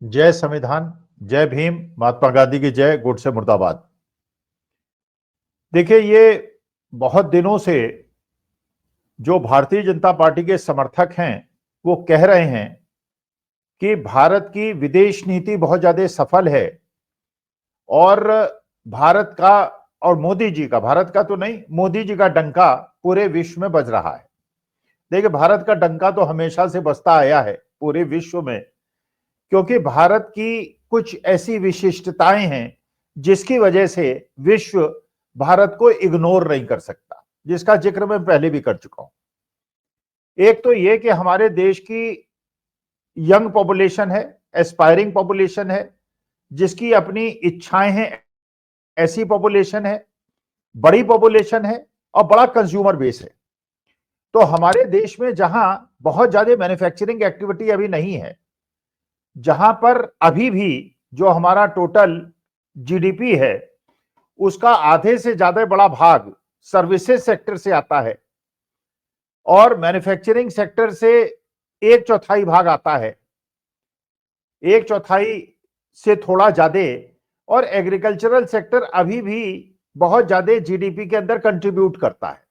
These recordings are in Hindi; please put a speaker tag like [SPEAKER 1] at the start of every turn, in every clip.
[SPEAKER 1] जय संविधान, जय भीम, महात्मा गांधी की जय, गोडसे मुर्दाबाद। देखिए, ये बहुत दिनों से जो भारतीय जनता पार्टी के समर्थक हैं वो कह रहे हैं कि भारत की विदेश नीति बहुत ज्यादा सफल है और भारत का और मोदी जी का, भारत का तो नहीं, मोदी जी का डंका पूरे विश्व में बज रहा है। देखिए, भारत का डंका तो हमेशा से बजता आया है पूरे विश्व में, क्योंकि भारत की कुछ ऐसी विशिष्टताएं हैं जिसकी वजह से विश्व भारत को इग्नोर नहीं कर सकता, जिसका जिक्र मैं पहले भी कर चुका हूं। एक तो यह कि हमारे देश की यंग पॉपुलेशन है, एस्पायरिंग पॉपुलेशन है, जिसकी अपनी इच्छाएं हैं, ऐसी पॉपुलेशन है, बड़ी पॉपुलेशन है और बड़ा कंज्यूमर बेस है। तो हमारे देश में जहां बहुत ज्यादा मैन्युफैक्चरिंग एक्टिविटी अभी नहीं है, जहां पर अभी भी जो हमारा टोटल जीडीपी है उसका आधे से ज्यादा बड़ा भाग सर्विसेज सेक्टर से आता है और मैन्युफैक्चरिंग सेक्टर से एक चौथाई भाग आता है, एक चौथाई से थोड़ा ज्यादा, और एग्रीकल्चरल सेक्टर अभी भी बहुत ज्यादा जीडीपी के अंदर कंट्रीब्यूट करता है,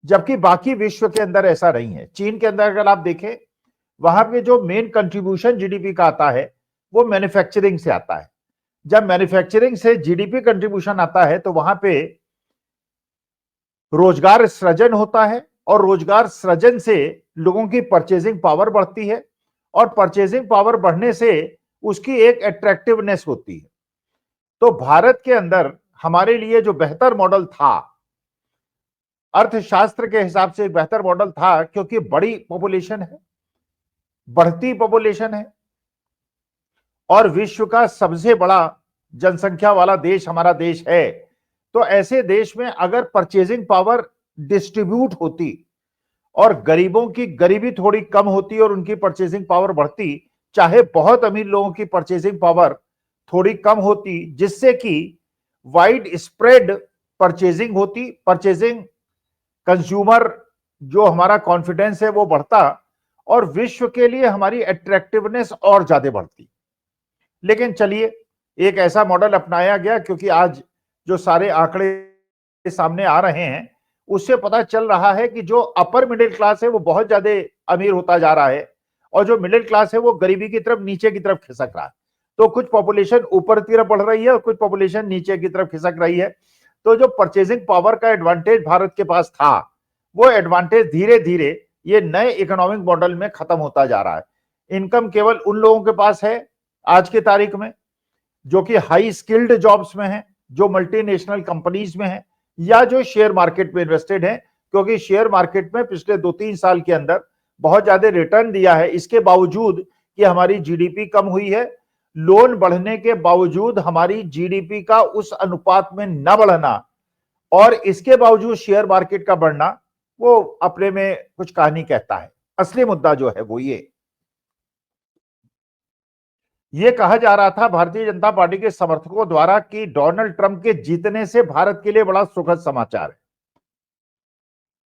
[SPEAKER 1] जबकि बाकी विश्व के अंदर ऐसा नहीं है। चीन के अंदर अगर आप देखें, वहां पे जो मेन कंट्रीब्यूशन जीडीपी का आता है वो मैन्युफैक्चरिंग से आता है। जब मैन्युफैक्चरिंग से जीडीपी कंट्रीब्यूशन आता है तो वहां पे रोजगार सृजन होता है और रोजगार सृजन से लोगों की परचेजिंग पावर बढ़ती है और परचेजिंग पावर बढ़ने से उसकी एक अट्रैक्टिवनेस होती है। तो भारत के अंदर हमारे लिए जो बेहतर मॉडल था, अर्थशास्त्र के हिसाब से एक बेहतर मॉडल था, क्योंकि बड़ी पॉपुलेशन है, बढ़ती पॉपुलेशन है और विश्व का सबसे बड़ा जनसंख्या वाला देश हमारा देश है। तो ऐसे देश में अगर परचेजिंग पावर डिस्ट्रीब्यूट होती और गरीबों की गरीबी थोड़ी कम होती और उनकी परचेजिंग पावर बढ़ती, चाहे बहुत अमीर लोगों की परचेजिंग पावर थोड़ी कम होती, जिससे कि वाइड स्प्रेड परचेजिंग होती, परचेजिंग कंज्यूमर जो हमारा कॉन्फिडेंस है वो बढ़ता और विश्व के लिए हमारी अट्रैक्टिवनेस और ज्यादा बढ़ती। लेकिन चलिए, एक ऐसा मॉडल अपनाया गया, क्योंकि आज जो सारे आंकड़े सामने आ रहे हैं उससे पता चल रहा है कि जो अपर मिडिल क्लास है वो बहुत ज्यादा अमीर होता जा रहा है और जो मिडिल क्लास है वो गरीबी की तरफ, नीचे की तरफ खिसक रहा है। तो कुछ पॉपुलेशन ऊपर की तरफ बढ़ रही है और कुछ पॉपुलेशन नीचे की तरफ खिसक रही है। तो जो परचेजिंग पावर का एडवांटेज भारत के पास था, वो एडवांटेज धीरे धीरे ये नए इकोनॉमिक मॉडल में खत्म होता जा रहा है। इनकम केवल उन लोगों के पास है आज की तारीख में जो कि हाई स्किल्ड जॉब्स में हैं, जो मल्टीनेशनल कंपनीज में हैं या जो शेयर मार्केट में इन्वेस्टेड हैं, क्योंकि शेयर मार्केट में पिछले 2-3 साल के अंदर बहुत ज्यादा रिटर्न दिया है। इसके बावजूद कि हमारी जीडीपी कम हुई है, लोन बढ़ने के बावजूद हमारी जीडीपी का उस अनुपात में न बढ़ना और इसके बावजूद शेयर मार्केट का बढ़ना, वो अपने में कुछ कहानी कहता है। असली मुद्दा जो है वो ये कहा जा रहा था भारतीय जनता पार्टी के समर्थकों द्वारा कि डोनाल्ड ट्रंप के जीतने से भारत के लिए बड़ा सुखद समाचार है।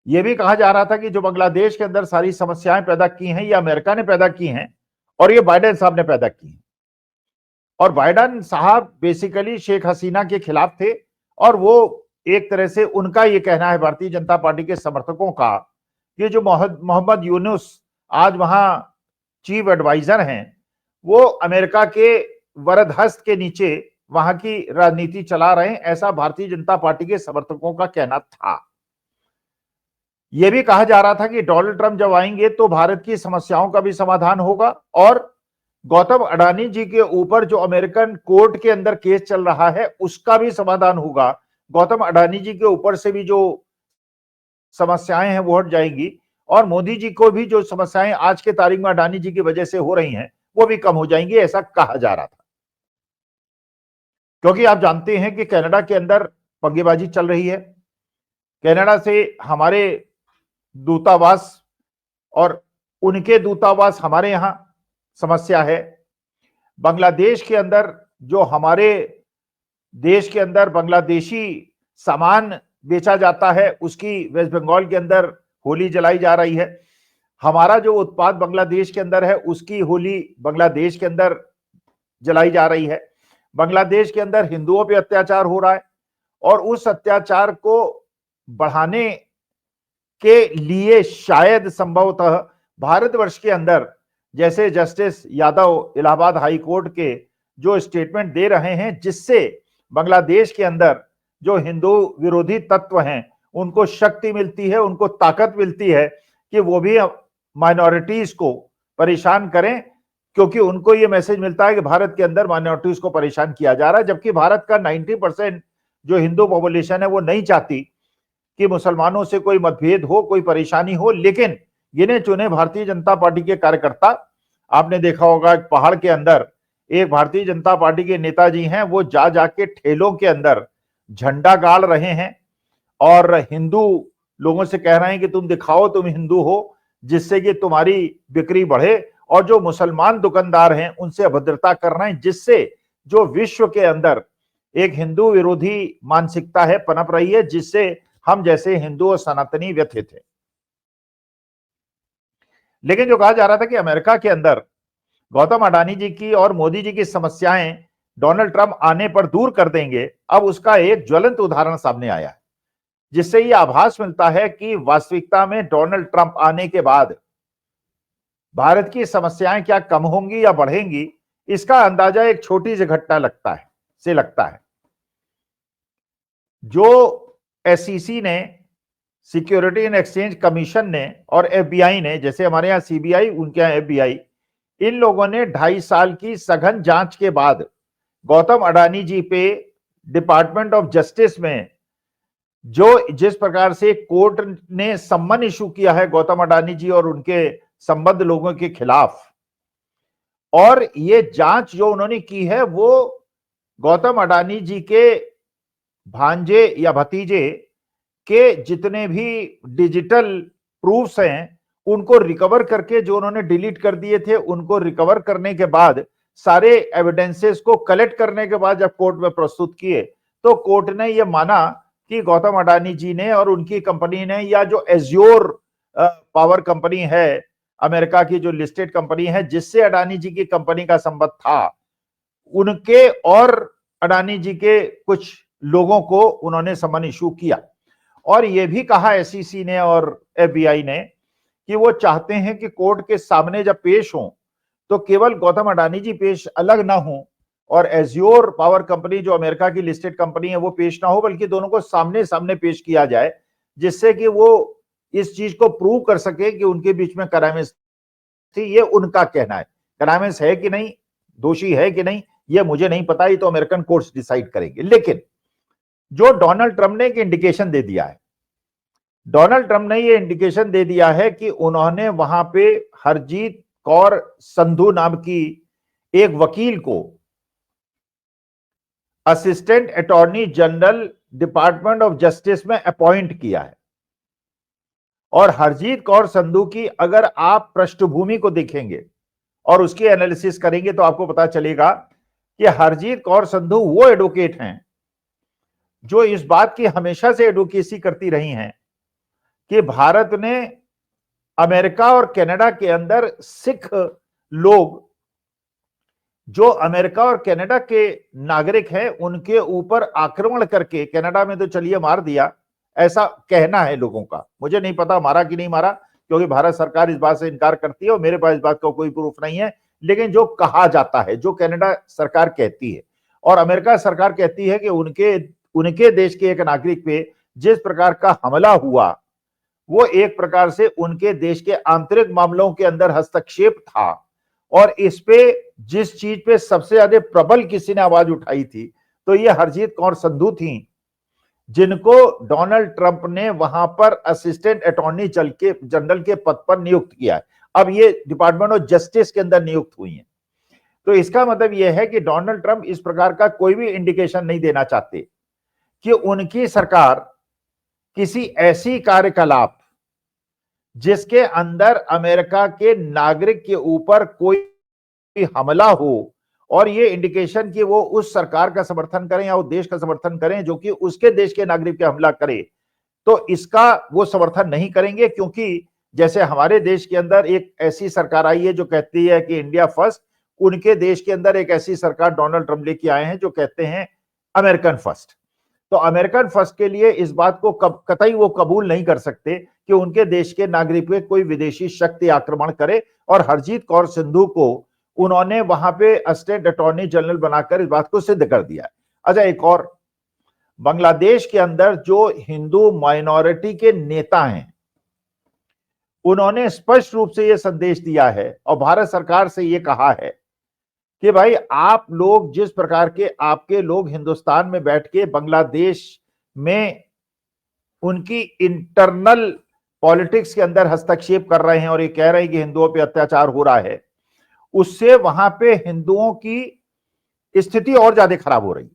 [SPEAKER 1] यह भी कहा जा रहा था कि जो बांग्लादेश के अंदर सारी समस्याएं पैदा की हैं ये अमेरिका ने पैदा की हैं और ये बाइडेन साहब ने पैदा की हैं। और बाइडेन साहब बेसिकली शेख हसीना के खिलाफ थे और वो एक तरह से, उनका ये कहना है भारतीय जनता पार्टी के समर्थकों का, कि जो मोहम्मद यूनुस आज वहां चीफ एडवाइजर हैं, वो अमेरिका के वरदहस्त के नीचे वहां की राजनीति चला रहे हैं, ऐसा भारतीय जनता पार्टी के समर्थकों का कहना था। यह भी कहा जा रहा था कि डोनाल्ड ट्रंप जब आएंगे तो भारत की समस्याओं का भी समाधान होगा और गौतम अडानी जी के ऊपर जो अमेरिकन कोर्ट के अंदर केस चल रहा है उसका भी समाधान होगा। गौतम अडानी जी के ऊपर से भी जो समस्याएं हैं वो हट जाएंगी और मोदी जी को भी जो समस्याएं आज के तारीख में अडानी जी की वजह से हो रही हैं वो भी कम हो जाएंगी, ऐसा कहा जा रहा था। क्योंकि आप जानते हैं कि कनाडा के अंदर पंगेबाजी चल रही है, कनाडा से हमारे दूतावास और उनके दूतावास हमारे यहां समस्या है। बांग्लादेश के अंदर जो हमारे देश के अंदर बांग्लादेशी सामान बेचा जाता है उसकी वेस्ट बंगाल के अंदर होली जलाई जा रही है। हमारा जो उत्पाद बांग्लादेश के अंदर है उसकी होली बांग्लादेश के अंदर जलाई जा रही है, बांग्लादेश के अंदर हिंदुओं पे अत्याचार हो रहा है, और उस अत्याचार को बढ़ाने के लिए शायद संभवतः भारतवर्ष के अंदर, जैसे justice Yadav Allahabad high court के जो स्टेटमेंट दे रहे हैं, जिससे बांग्लादेश के अंदर जो हिंदू विरोधी तत्व हैं उनको शक्ति मिलती है, उनको ताकत मिलती है कि वो भी माइनॉरिटीज को परेशान करें, क्योंकि उनको ये मैसेज मिलता है कि भारत के अंदर माइनॉरिटीज को परेशान किया जा रहा है, जबकि भारत का 90% जो हिंदू पॉपुलेशन है वो नहीं चाहती कि मुसलमानों से कोई मतभेद हो, कोई परेशानी हो। लेकिन गिने चुने भारतीय जनता पार्टी के कार्यकर्ता, आपने देखा होगा पहाड़ के अंदर एक भारतीय जनता पार्टी के नेताजी हैं, वो जा जाके ठेलों के अंदर झंडा गाड़ रहे हैं और हिंदू लोगों से कह रहे हैं कि तुम दिखाओ तुम हिंदू हो, जिससे कि तुम्हारी बिक्री बढ़े, और जो मुसलमान दुकानदार हैं उनसे अभद्रता कर रहे हैं, जिससे जो विश्व के अंदर एक हिंदू विरोधी मानसिकता है पनप रही है, जिससे हम जैसे हिंदू और सनातनी व्यथित थे। लेकिन जो कहा जा रहा था कि अमेरिका के अंदर गौतम अडानी जी की और मोदी जी की समस्याएं डोनाल्ड ट्रंप आने पर दूर कर देंगे, अब उसका एक ज्वलंत उदाहरण सामने आया है, जिससे यह आभास मिलता है कि वास्तविकता में डोनाल्ड ट्रंप आने के बाद भारत की समस्याएं क्या कम होंगी या बढ़ेंगी, इसका अंदाजा एक छोटी सी घटना लगता है। जो एसईसी ने, सिक्योरिटी एंड एक्सचेंज कमीशन ने और एफबीआई ने, जैसे हमारे यहाँ सीबीआई उनके यहाँ एफबीआई, इन लोगों ने 2.5 साल की सघन जांच के बाद गौतम अडानी जी पे डिपार्टमेंट ऑफ जस्टिस में जिस प्रकार से कोर्ट ने सम्मन इशू किया है गौतम अडानी जी और उनके संबद्ध लोगों के खिलाफ, और ये जांच जो उन्होंने की है वो गौतम अडानी जी के भांजे या भतीजे के जितने भी डिजिटल प्रूफ्स हैं उनको रिकवर करके, जो उन्होंने डिलीट कर दिए थे उनको रिकवर करने के बाद, सारे एविडेंसेस को कलेक्ट करने के बाद जब कोर्ट में प्रस्तुत किए, तो कोर्ट ने यह माना कि गौतम अडानी जी ने और उनकी कंपनी ने, या जो एज्योर पावर कंपनी है अमेरिका की, जो लिस्टेड कंपनी है जिससे अडानी जी की कंपनी का संबंध था, उनके और अडानी जी के कुछ लोगों को उन्होंने समन इशू किया। और यह भी कहा एसईसी ने और एफबीआई ने कि वो चाहते हैं कि कोर्ट के सामने जब पेश हों तो केवल गौतम अडानी जी पेश अलग ना हो और एज्योर पावर कंपनी जो अमेरिका की लिस्टेड कंपनी है वो पेश ना हो, बल्कि दोनों को सामने सामने पेश किया जाए, जिससे कि वो इस चीज को प्रूव कर सके कि उनके बीच में कराइमेस थी। ये उनका कहना है, कराइमेस है कि नहीं, दोषी है कि नहीं, ये मुझे नहीं पता, ये तो अमेरिकन कोर्ट्स डिसाइड करेंगे। लेकिन जो डोनाल्ड ट्रंप ने एक इंडिकेशन दे दिया है, डोनाल्ड ट्रंप ने ये इंडिकेशन दे दिया है कि उन्होंने वहां पे हरजीत कौर संधू नाम की एक वकील को assistant attorney general department of justice में अपॉइंट किया है। और हरजीत कौर संधू की अगर आप पृष्ठभूमि को देखेंगे और उसकी एनालिसिस करेंगे तो आपको पता चलेगा कि हरजीत कौर संधू वो एडवोकेट हैं जो इस बात की हमेशा से एडवोकेसी करती रही हैं कि भारत ने अमेरिका और कनाडा के अंदर सिख लोग जो अमेरिका और कनाडा के नागरिक हैं उनके ऊपर आक्रमण करके, कनाडा में तो चलिए मार दिया, ऐसा कहना है लोगों का, मुझे नहीं पता मारा कि नहीं मारा, क्योंकि भारत सरकार इस बात से इनकार करती है और मेरे पास इस बात का कोई प्रूफ नहीं है। लेकिन जो कहा जाता है, जो कनाडा सरकार कहती है और अमेरिका सरकार कहती है कि उनके देश के एक नागरिक पे जिस प्रकार का हमला हुआ वो एक प्रकार से उनके देश के आंतरिक मामलों के अंदर हस्तक्षेप था। और इस पे जिस चीज पे सबसे ज्यादा प्रबल किसी ने आवाज उठाई थी तो ये हरजीत कौर संधू थी, जिनको डोनाल्ड ट्रंप ने वहां पर असिस्टेंट अटॉर्नी जनरल के पद पर नियुक्त किया है। अब ये डिपार्टमेंट ऑफ जस्टिस के अंदर नियुक्त हुई हैं। तो इसका मतलब यह है कि डोनाल्ड ट्रंप इस प्रकार का कोई भी इंडिकेशन नहीं देना चाहते कि उनकी सरकार किसी ऐसी कार्यकलाप जिसके अंदर अमेरिका के नागरिक के ऊपर कोई हमला हो, और ये इंडिकेशन कि वो उस सरकार का समर्थन करें या उस देश का समर्थन करें जो कि उसके देश के नागरिक पे हमला करे, तो इसका वो समर्थन नहीं करेंगे। क्योंकि जैसे हमारे देश के अंदर एक ऐसी सरकार आई है जो कहती है कि इंडिया फर्स्ट, उनके देश के अंदर एक ऐसी सरकार डोनाल्ड ट्रंप लेके आए हैं जो कहते हैं अमेरिकन फर्स्ट। तो अमेरिकन फर्स्ट के लिए इस बात को कतई वो कबूल नहीं कर सकते कि उनके देश के नागरिक पे कोई विदेशी शक्ति आक्रमण करे, और हरजीत कौर सिंधु को उन्होंने वहां पे स्टेट अटॉर्नी जनरल बनाकर इस बात को सिद्ध कर दिया है। अच्छा, एक और, बांग्लादेश के अंदर जो हिंदू माइनॉरिटी के नेता हैं उन्होंने स्पष्ट रूप से यह संदेश दिया है और भारत सरकार से यह कहा है कि भाई आप लोग जिस प्रकार के आपके लोग हिंदुस्तान में बैठ के बांग्लादेश में उनकी इंटरनल पॉलिटिक्स के अंदर हस्तक्षेप कर रहे हैं और ये कह रहे हैं कि हिंदुओं पे अत्याचार हो रहा है, उससे वहां पे हिंदुओं की स्थिति और ज्यादा खराब हो रही है।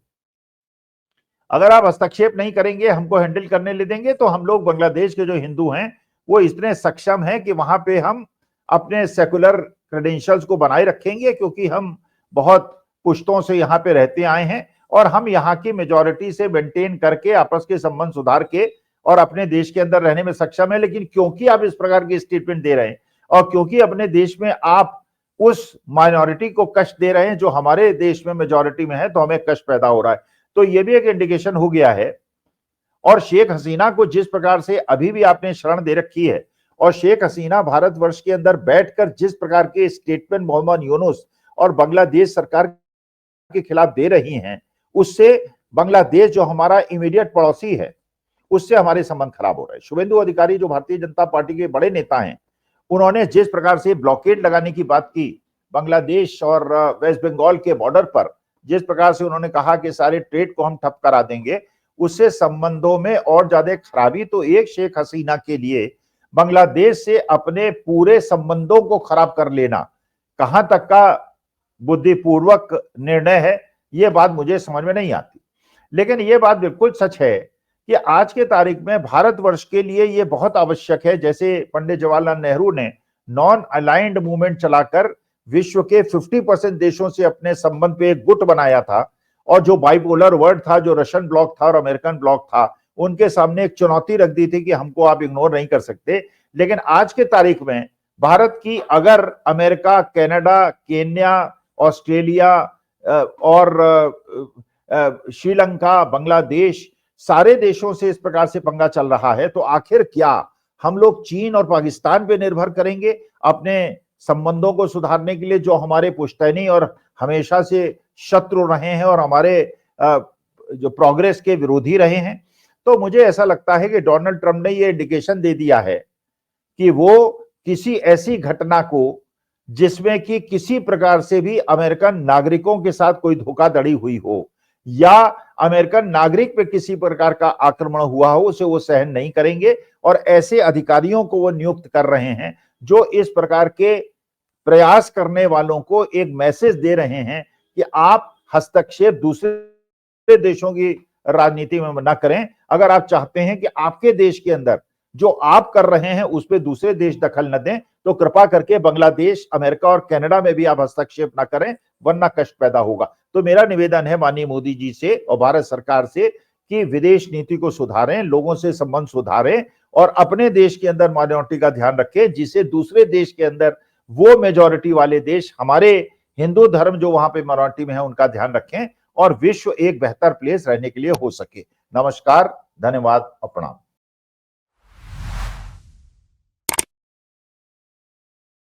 [SPEAKER 1] अगर आप हस्तक्षेप नहीं करेंगे, हमको हैंडल करने ले देंगे, तो हम लोग बांग्लादेश के जो हिंदू हैं वो इतने सक्षम हैं कि वहां पे हम अपने सेकुलर क्रेडेंशियल्स को बनाए रखेंगे, क्योंकि हम बहुत पुश्तों से यहाँ पे रहते आए हैं और हम यहाँ की मेजॉरिटी से मेंटेन करके आपस के संबंध सुधार के और अपने देश के अंदर रहने में सक्षम है। लेकिन क्योंकि आप इस प्रकार की स्टेटमेंट दे रहे हैं और क्योंकि अपने देश में आप उस माइनॉरिटी को कष्ट दे रहे हैं जो हमारे देश में मेजॉरिटी में है, तो हमें कष्ट पैदा हो रहा है। तो ये भी एक इंडिकेशन हो गया है। और शेख हसीना को जिस प्रकार से अभी भी आपने शरण दे रखी है और शेख हसीना भारतवर्ष के अंदर बैठकर जिस प्रकार के स्टेटमेंट मोहम्मद यूनुस और बांग्लादेश सरकार के खिलाफ दे रही हैं, उससे बांग्लादेश जो हमारा इमीडिएट पड़ोसी है उससे हमारे संबंध खराब हो रहे हैं। शुभेंदु अधिकारी जो भारतीय जनता पार्टी के बड़े नेता हैं, उन्होंने जिस प्रकार से ब्लॉकेड लगाने की बात की बांग्लादेश और वेस्ट बंगाल के बॉर्डर पर, जिस प्रकार से उन्होंने कहा कि सारे ट्रेड को हम ठप करा देंगे, उससे संबंधों में और ज्यादा खराबी। तो एक शेख हसीना के लिए बांग्लादेश से अपने पूरे संबंधों को खराब कर लेना कहां तक का बुद्धिपूर्वक निर्णय है, यह बात मुझे समझ में नहीं आती। लेकिन यह बात बिल्कुल सच है कि आज के तारीख में भारतवर्ष के लिए यह बहुत आवश्यक है। जैसे पंडित जवाहरलाल नेहरू ने नॉन अलाइंड मूवमेंट चलाकर विश्व के 50% देशों से अपने संबंध पे एक गुट बनाया था, और जो बाइपोलर वर्ल्ड था, जो रशियन ब्लॉक था और अमेरिकन ब्लॉक था, उनके सामने एक चुनौती रख दी थी कि हमको आप इग्नोर नहीं कर सकते। लेकिन आज के तारीख में भारत की अगर अमेरिका, कनाडा, केन्या, ऑस्ट्रेलिया और श्रीलंका, बांग्लादेश, सारे देशों से इस प्रकार से पंगा चल रहा है, तो आखिर क्या हम लोग चीन और पाकिस्तान पे निर्भर करेंगे अपने संबंधों को सुधारने के लिए, जो हमारे पुश्तैनी और हमेशा से शत्रु रहे हैं और हमारे जो प्रोग्रेस के विरोधी रहे हैं? तो मुझे ऐसा लगता है कि डोनाल्ड ट्रंप ने ये इंडिकेशन दे दिया है कि वो किसी ऐसी घटना को जिसमें कि किसी प्रकार से भी अमेरिकन नागरिकों के साथ कोई धोखाधड़ी हुई हो या अमेरिकन नागरिक पे किसी प्रकार का आक्रमण हुआ हो, उसे वो सहन नहीं करेंगे। और ऐसे अधिकारियों को वो नियुक्त कर रहे हैं जो इस प्रकार के प्रयास करने वालों को एक मैसेज दे रहे हैं कि आप हस्तक्षेप दूसरे देशों की राजनीति में न करें। अगर आप चाहते हैं कि आपके देश के अंदर जो आप कर रहे हैं उस पर दूसरे देश दखल न दें, तो कृपा करके बांग्लादेश, अमेरिका और कनाडा में भी आप हस्तक्षेप न करें, वरना कष्ट पैदा होगा। तो मेरा निवेदन है माननीय मोदी जी से और भारत सरकार से कि विदेश नीति को सुधारें, लोगों से संबंध सुधारें और अपने देश के अंदर माइनॉरिटी का ध्यान रखें, जिससे दूसरे देश के अंदर वो मेजॉरिटी वाले देश, हमारे हिंदू धर्म जो वहां पे माइनॉरिटी में है, उनका ध्यान रखें और विश्व एक बेहतर प्लेस रहने के लिए हो सके। नमस्कार, धन्यवाद और प्रणाम।